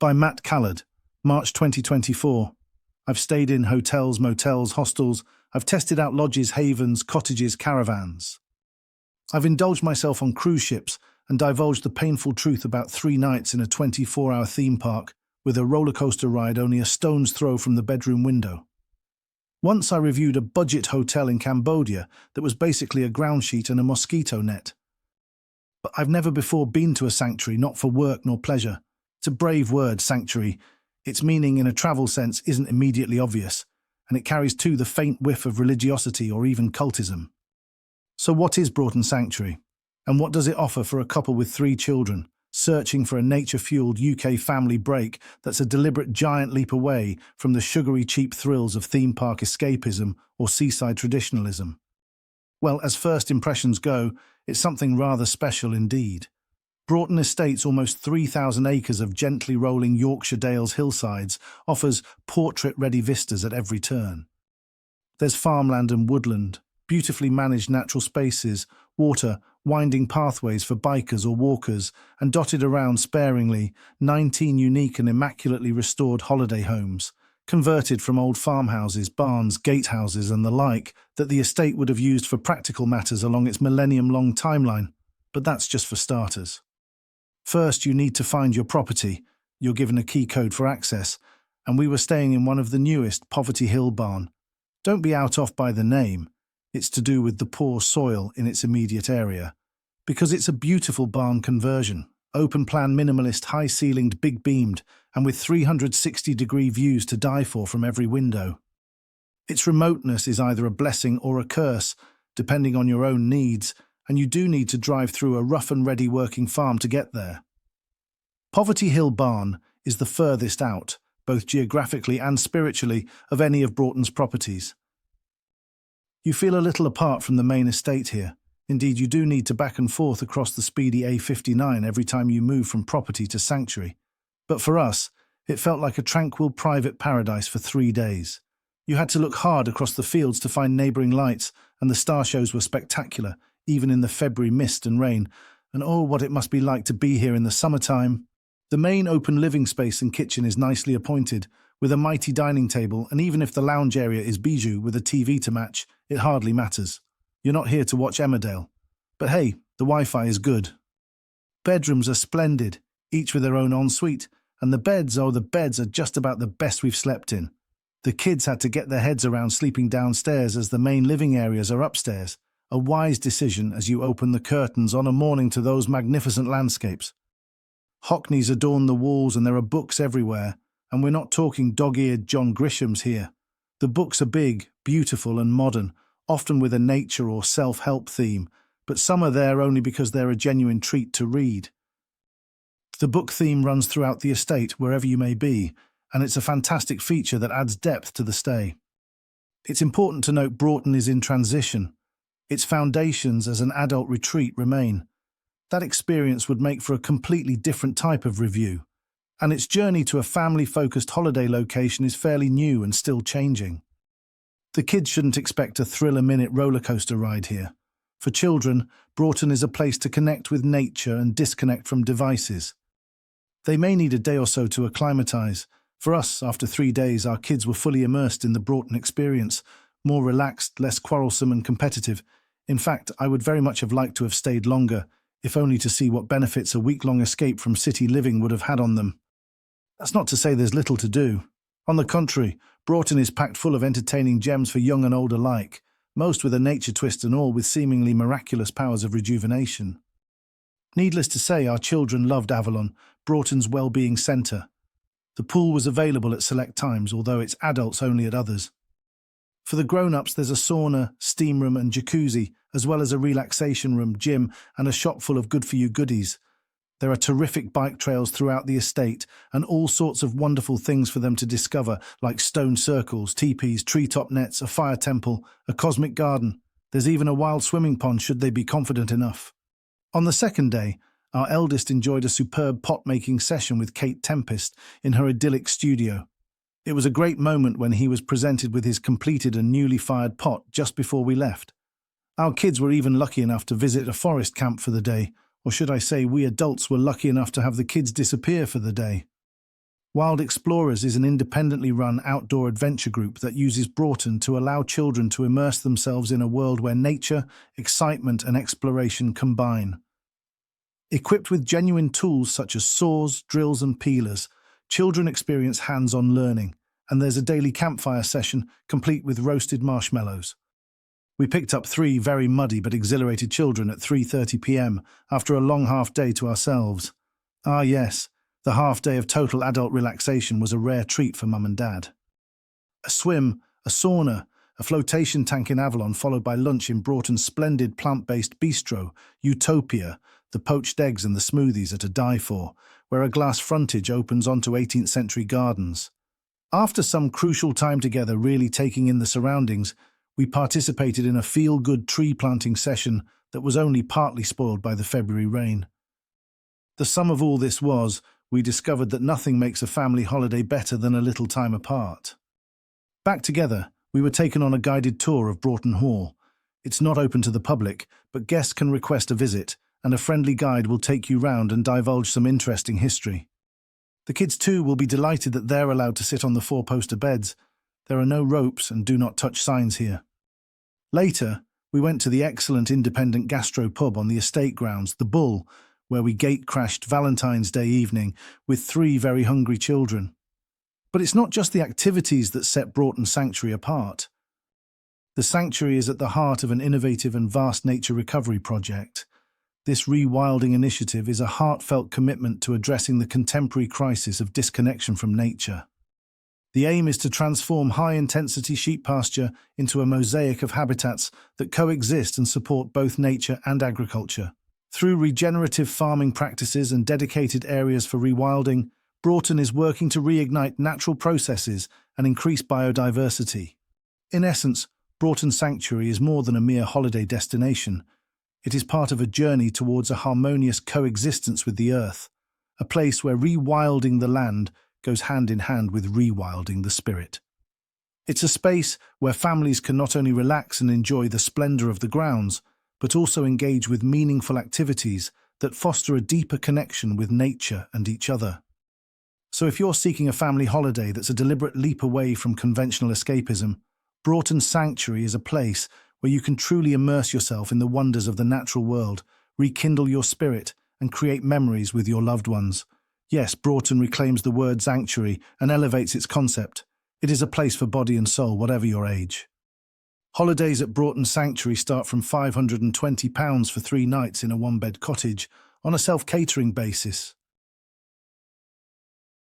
By Matt Callard, March 2024. I've stayed in hotels, motels, hostels. I've tested out lodges, havens, cottages, caravans. I've indulged myself on cruise ships and divulged the painful truth about 3 nights in a 24-hour theme park with a roller coaster ride only a stone's throw from the bedroom window. Once I reviewed a budget hotel in Cambodia that was basically a ground sheet and a mosquito net. But I've never before been to a sanctuary, not for work nor pleasure. It's a brave word, sanctuary. Its meaning in a travel sense isn't immediately obvious, and it carries too the faint whiff of religiosity or even cultism. So what is Broughton Sanctuary? And what does it offer for a couple with 3 children, searching for a nature-fueled UK family break that's a deliberate giant leap away from the sugary cheap thrills of theme park escapism or seaside traditionalism? Well, as first impressions go, it's something rather special indeed. Broughton Estate's almost 3,000 acres of gently rolling Yorkshire Dales hillsides offers portrait-ready vistas at every turn. There's farmland and woodland, beautifully managed natural spaces, water, winding pathways for bikers or walkers, and dotted around sparingly 19 unique and immaculately restored holiday homes, converted from old farmhouses, barns, gatehouses and the like that the estate would have used for practical matters along its millennium-long timeline, but that's just for starters. First, you need to find your property. You're given a key code for access, and we were staying in one of the newest, Poverty Hill Barn. Don't be out off by the name. It's to do with the poor soil in its immediate area. Because it's a beautiful barn conversion, open-plan minimalist, high-ceilinged, big-beamed, and with 360-degree views to die for from every window. Its remoteness is either a blessing or a curse, depending on your own needs, and you do need to drive through a rough-and-ready working farm to get there. Poverty Hill Barn is the furthest out, both geographically and spiritually, of any of Broughton's properties. You feel a little apart from the main estate here. Indeed, you do need to back and forth across the speedy A59 every time you move from property to sanctuary. But for us, it felt like a tranquil private paradise for 3 days. You had to look hard across the fields to find neighbouring lights, and the star shows were spectacular, even in the February mist and rain, and oh, what it must be like to be here in the summertime. The main open living space and kitchen is nicely appointed, with a mighty dining table, and even if the lounge area is bijou with a TV to match, it hardly matters. You're not here to watch Emmerdale. But hey, the Wi-Fi is good. Bedrooms are splendid, each with their own ensuite, and the beds are just about the best we've slept in. The kids had to get their heads around sleeping downstairs as the main living areas are upstairs, a wise decision as you open the curtains on a morning to those magnificent landscapes. Hockneys adorn the walls and there are books everywhere, and we're not talking dog-eared John Grishams here. The books are big, beautiful and modern, often with a nature or self-help theme, but some are there only because they're a genuine treat to read. The book theme runs throughout the estate, wherever you may be, and it's a fantastic feature that adds depth to the stay. It's important to note Broughton is in transition. Its foundations as an adult retreat remain. That experience would make for a completely different type of review, and its journey to a family-focused holiday location is fairly new and still changing. The kids shouldn't expect a thrill-a-minute roller coaster ride here. For children, Broughton is a place to connect with nature and disconnect from devices. They may need a day or so to acclimatise. For us, after 3 days, our kids were fully immersed in the Broughton experience, more relaxed, less quarrelsome and competitive. In fact, I would very much have liked to have stayed longer, if only to see what benefits a week-long escape from city living would have had on them. That's not to say there's little to do. On the contrary, Broughton is packed full of entertaining gems for young and old alike, most with a nature twist and all with seemingly miraculous powers of rejuvenation. Needless to say, our children loved Avalon, Broughton's well-being centre. The pool was available at select times, although it's adults only at others. For the grown-ups, there's a sauna, steam room and jacuzzi, as well as a relaxation room, gym, and a shop full of good-for-you goodies. There are terrific bike trails throughout the estate, and all sorts of wonderful things for them to discover, like stone circles, teepees, treetop nets, a fire temple, a cosmic garden. There's even a wild swimming pond should they be confident enough. On the second day, our eldest enjoyed a superb pot-making session with Kate Tempest in her idyllic studio. It was a great moment when he was presented with his completed and newly fired pot just before we left. Our kids were even lucky enough to visit a forest camp for the day, or should I say we adults were lucky enough to have the kids disappear for the day. Wild Explorers is an independently run outdoor adventure group that uses Broughton to allow children to immerse themselves in a world where nature, excitement, and exploration combine. Equipped with genuine tools such as saws, drills, and peelers, children experience hands-on learning, and there's a daily campfire session complete with roasted marshmallows. We picked up 3 very muddy but exhilarated children at 3:30 p.m. after a long half-day to ourselves. Ah yes, the half-day of total adult relaxation was a rare treat for Mum and Dad. A swim, a sauna, a flotation tank in Avalon, followed by lunch in Broughton's splendid plant-based bistro, Utopia, the poached eggs and the smoothies are to die for, where a glass frontage opens onto 18th century gardens. After some crucial time together really taking in the surroundings, we participated in a feel-good tree planting session that was only partly spoiled by the February rain. The sum of all this was, we discovered that nothing makes a family holiday better than a little time apart. Back together, we were taken on a guided tour of Broughton Hall. It's not open to the public, but guests can request a visit, and a friendly guide will take you round and divulge some interesting history. The kids too will be delighted that they're allowed to sit on the 4-poster beds. There are no ropes and do not touch signs here. Later, we went to the excellent independent gastro pub on the estate grounds, the Bull, where we gate-crashed Valentine's Day evening with 3 very hungry children. But it's not just the activities that set Broughton Sanctuary apart. The sanctuary is at the heart of an innovative and vast nature recovery project. This rewilding initiative is a heartfelt commitment to addressing the contemporary crisis of disconnection from nature. The aim is to transform high-intensity sheep pasture into a mosaic of habitats that coexist and support both nature and agriculture. Through regenerative farming practices and dedicated areas for rewilding, Broughton is working to reignite natural processes and increase biodiversity. In essence, Broughton Sanctuary is more than a mere holiday destination. It is part of a journey towards a harmonious coexistence with the earth, a place where rewilding the land goes hand in hand with rewilding the spirit. It's a space where families can not only relax and enjoy the splendor of the grounds, but also engage with meaningful activities that foster a deeper connection with nature and each other. So if you're seeking a family holiday that's a deliberate leap away from conventional escapism, Broughton Sanctuary is a place where you can truly immerse yourself in the wonders of the natural world, rekindle your spirit, and create memories with your loved ones. Yes, Broughton reclaims the word sanctuary and elevates its concept. It is a place for body and soul, whatever your age. Holidays at Broughton Sanctuary start from £520 for 3 nights in a 1-bed cottage on a self-catering basis.